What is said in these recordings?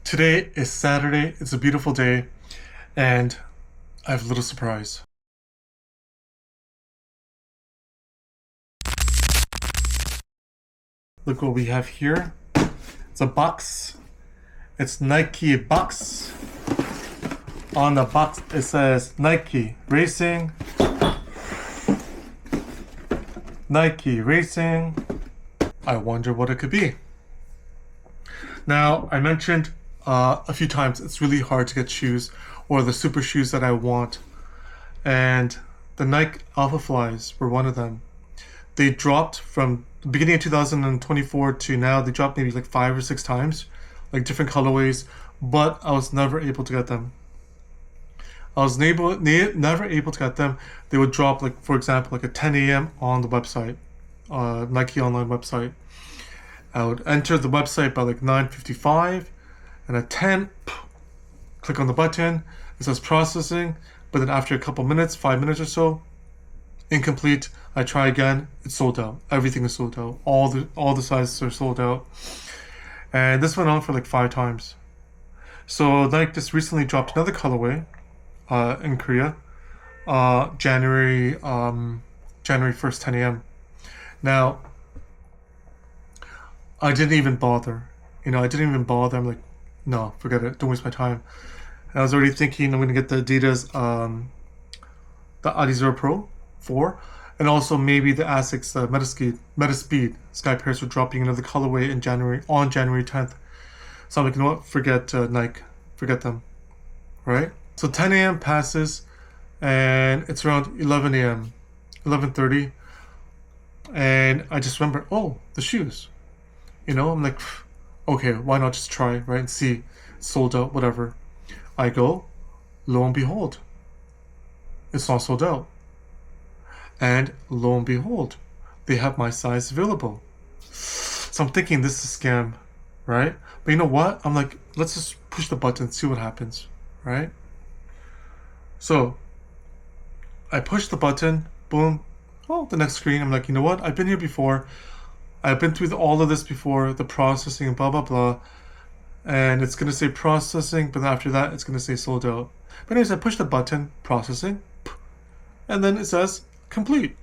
Today is Saturday, it's a beautiful day, and I have a little surprise. Look what we have here. It's a box. It's Nike box. On the box it says Nike Racing. Nike Racing. I wonder what it could be. Now, I mentioned a few times it's really hard to get shoes or the super shoes that I want, and the Nike Alphaflys were one of them. They dropped from the beginning of 2024 to now. They dropped maybe like 5 or 6 times, like different colorways, but I was never able to get them. Never able to get them. They would drop, like, for example, like at 10 a.m. on the website, Nike online website. I would enter the website by like 9:55, and at 10, click on the button. It says processing, but then after a couple minutes, 5 minutes or so, incomplete. I try again. It's sold out. Everything is sold out. All the sizes are sold out, and this went on for like 5 times. So Nike just recently dropped another colorway in Korea, January 1st, 10 a.m. Now, I didn't even bother. I didn't even bother. I'm like, no, forget it. Don't waste my time. And I was already thinking I'm going to get the Adidas, the Adizero Pro 4, and also maybe the Asics Metaspeed Sky Pairs are dropping another colorway in on January 10th. So I'm like, you know what? Forget Nike. Forget them. Right? So 10 a.m. passes, and it's around 11 a.m., 11:30, and I just remember, oh, the shoes. I'm like, okay, why not just try, right, and see. It's sold out, whatever. I go, lo and behold, it's not sold out. And lo and behold, they have my size available. So I'm thinking this is a scam, right? But you know what? I'm like, let's just push the button, see what happens, right? So I push the button, boom. Oh, the next screen. I'm like, you know what? I've been here before. I've been through all of this before, the processing and blah, blah, blah. And it's going to say processing, but after that, it's going to say sold out. But anyways, I push the button, processing, and then it says complete.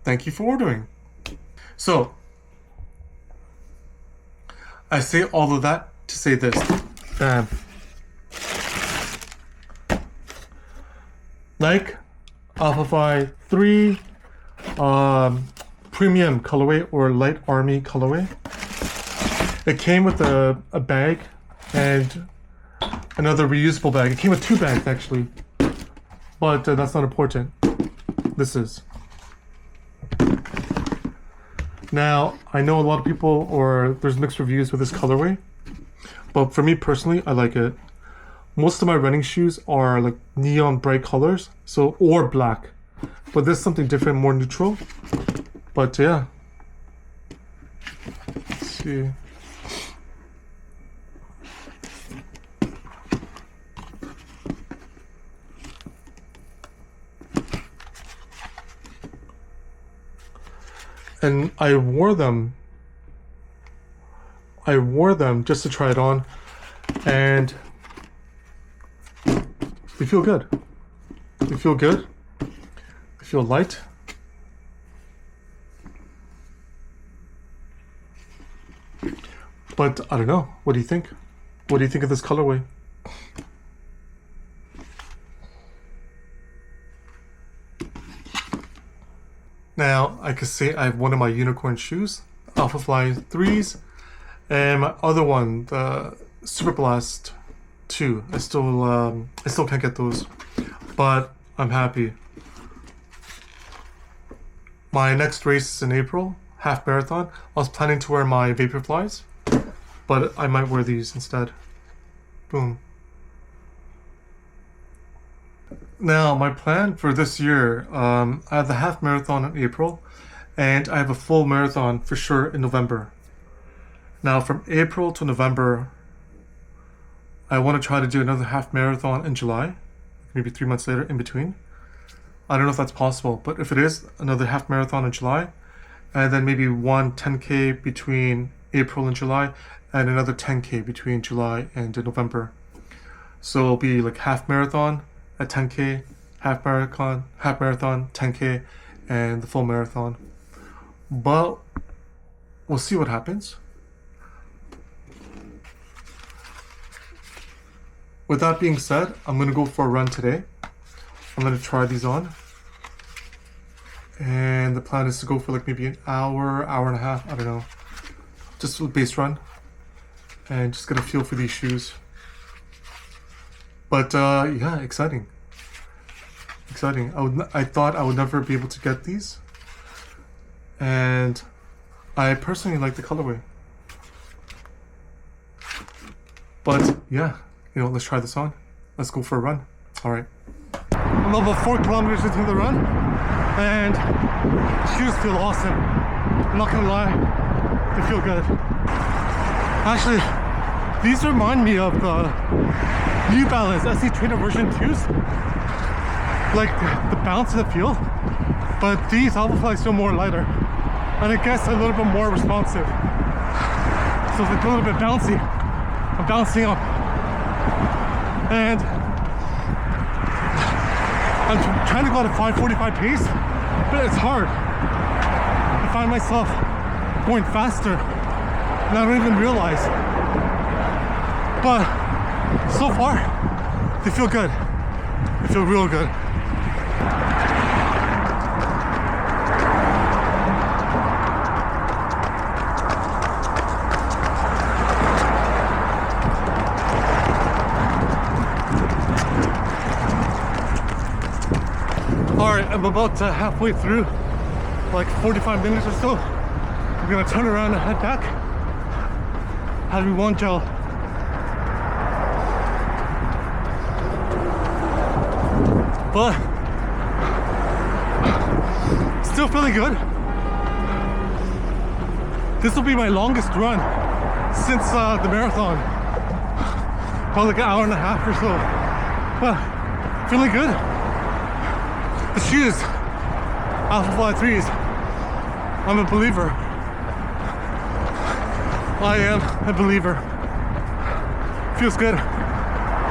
Thank you for ordering. So I say all of that to say this. Bam. Nike Alphafly 3 premium colorway or light army colorway. It came with a bag and another reusable bag. It came with 2 bags actually, but that's not important. This is. Now, I know a lot of people, or there's mixed reviews with this colorway, but for me personally, I like it. Most of my running shoes are like neon bright colors, or black. But this is something different, more neutral. But yeah. Let's see. And I wore them just to try it on, and they feel good. They feel good. They feel light. But I don't know. What do you think? What do you think of this colorway? Now, I could say I have one of my unicorn shoes, Alphafly 3s, and my other one, the Super Blast 2. I still can't get those, but I'm happy. My next race is in April, half marathon. I was planning to wear my Vaporflies, but I might wear these instead. Boom. Now, my plan for this year, I have the half marathon in April, and I have a full marathon for sure in November. Now, from April to November, I want to try to do another half marathon in July, maybe 3 months later in between. I don't know if that's possible, but if it is, another half marathon in July, and then maybe one 10K between April and July, and another 10K between July and November. So it'll be like half marathon at 10K, half marathon, 10K, and the full marathon. But we'll see what happens. With that being said, I'm gonna go for a run today. I'm gonna try these on. And the plan is to go for like maybe an hour and a half, I don't know. Just a base run. And just get a feel for these shoes. But yeah, exciting. Exciting. I thought I would never be able to get these. And I personally like the colorway. But yeah, you know, let's try this on. Let's go for a run. All right. I'm about 4 kilometers into the run, and shoes feel awesome. I'm not gonna lie, they feel good. Actually, these remind me of New Balance SC Trainer version 2s. Like the bounce in the feel, but these Alphafly feel more lighter, and I guess a little bit more responsive. So it's like a little bit bouncy. I'm bouncing up, and I'm trying to go at a 5:45 pace, but it's hard. I find myself going faster, and I don't even realize. But so far, they feel good. They feel real good. Alright, I'm about halfway through, like 45 minutes or so. I'm gonna turn around and head back. Have me one gel. But still feeling good. This will be my longest run since the marathon. About like an hour and a half or so. But feeling good. The shoes, Alphafly 3s. I'm a believer. I am a believer. Feels good.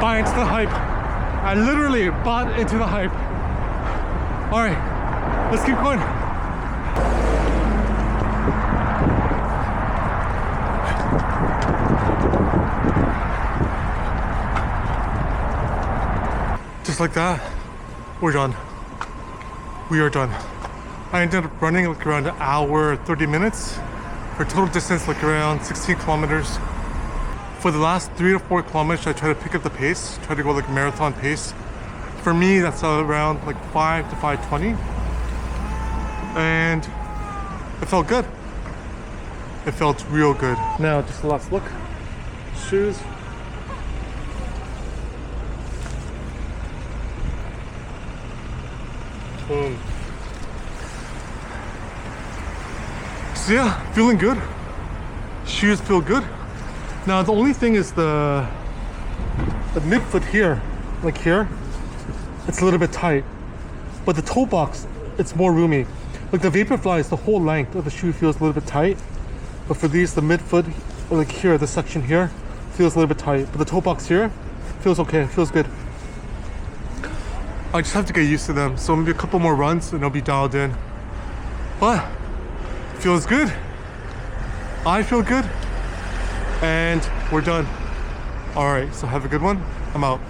Buy into the hype. I literally bought into the hype. All right, let's keep going. Just like that, we're done. We are done. I ended up running like around an hour, 30 minutes for a total distance like around 16 kilometers. For the last 3 to 4 kilometers, I try to pick up the pace, try to go like marathon pace. For me, that's around like 5 to 5:20. And it felt good. It felt real good. Now, just the last look. Shoes. Boom. So yeah, feeling good. Shoes feel good. Now the only thing is the midfoot here, like here, it's a little bit tight. But the toe box, it's more roomy. Like the Vaporfly, the whole length of the shoe feels a little bit tight. But for these, the midfoot, or like here, the section here, feels a little bit tight. But the toe box here feels okay, feels good. I just have to get used to them. So maybe a couple more runs and I'll be dialed in. But feels good. I feel good. And we're done. All right, so have a good one. I'm out.